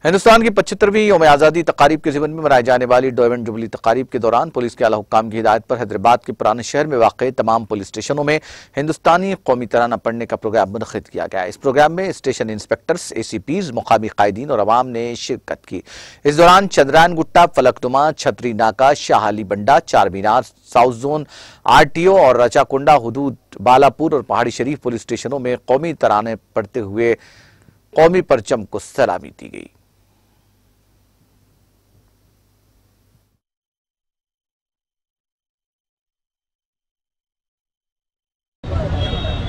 हिंदुस्तान की 75वीं यौम आज़ादी तकारीब के ज़िमन में मनाई जाने वाली डायमंड जुबली तकारीब के दौरान पुलिस के आला हुक्काम की हिदायत पर हैदराबाद के पुराने शहर में वाक़ तमाम पुलिस स्टेशनों में हिंदुस्तानी कौमी तराना पढ़ने का प्रोग्राम मुनक़िद किया गया। इस प्रोग्राम में स्टेशन इंस्पेक्टर्स, ACPs, मुकामी कायदीन और अवाम ने शिरकत की। इस दौरान चंद्रायन गुट्टा, फलकनुमा, छतरी नाका, शाह अली बंडा, चार मीनार, साउथ जोन RTO और रचाकुंडा, हुदूद, बालापुर और पहाड़ी शरीफ पुलिस स्टेशनों में कौमी तराने पढ़ते हुए कौमी परचम को सलामी दी गई।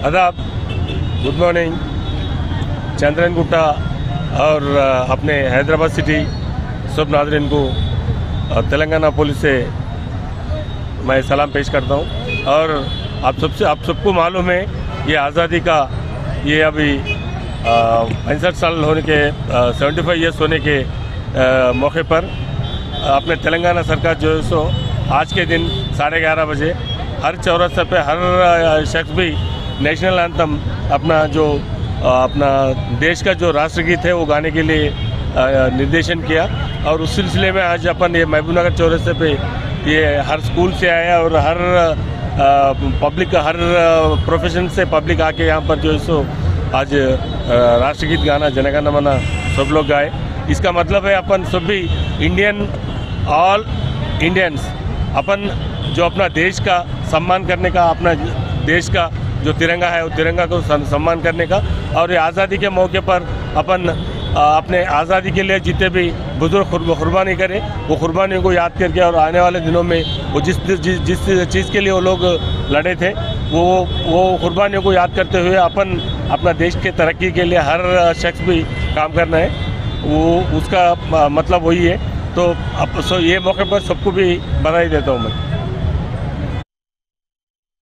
आदाब, गुड मॉर्निंग। चंद्रायन गुट्टा और अपने हैदराबाद सिटी सब नाज़रीन को तेलंगाना पुलिस से मैं सलाम पेश करता हूँ। और आप सबको मालूम है ये आज़ादी का ये अभी 65 साल होने के 75 ईयर्स होने के मौके पर अपने तेलंगाना सरकार जो है सो आज के दिन 11:30 बजे हर चौरस्ते पे हर शख्स भी नेशनल एंथम अपना देश का जो राष्ट्रगीत है वो गाने के लिए निर्देशन किया। और उस सिलसिले में आज अपन ये महबूब नगर चौरस्ते पे ये हर स्कूल से आया और हर पब्लिक हर प्रोफेशन से पब्लिक आके यहाँ पर जो है सो आज राष्ट्रगीत गाना जनगण मन सब लोग गाए। इसका मतलब है अपन सब भी इंडियन, ऑल इंडियंस अपन जो अपना देश का सम्मान करने का, अपना देश का जो तिरंगा है वो तिरंगा को सम्मान करने का। और ये आज़ादी के मौके पर अपन अपने आज़ादी के लिए जितने भी बुजुर्ग कुर्बानी करें वो कुर्बानियों को याद करके और आने वाले दिनों में वो जिस चीज़ के लिए वो लोग लड़े थे वो कुर्बानियों को याद करते हुए अपन अपना देश के तरक्की के लिए हर शख्स भी काम करना है, वो उसका मतलब वही है। तो ये मौके पर सबको भी बधाई देता हूँ मैं।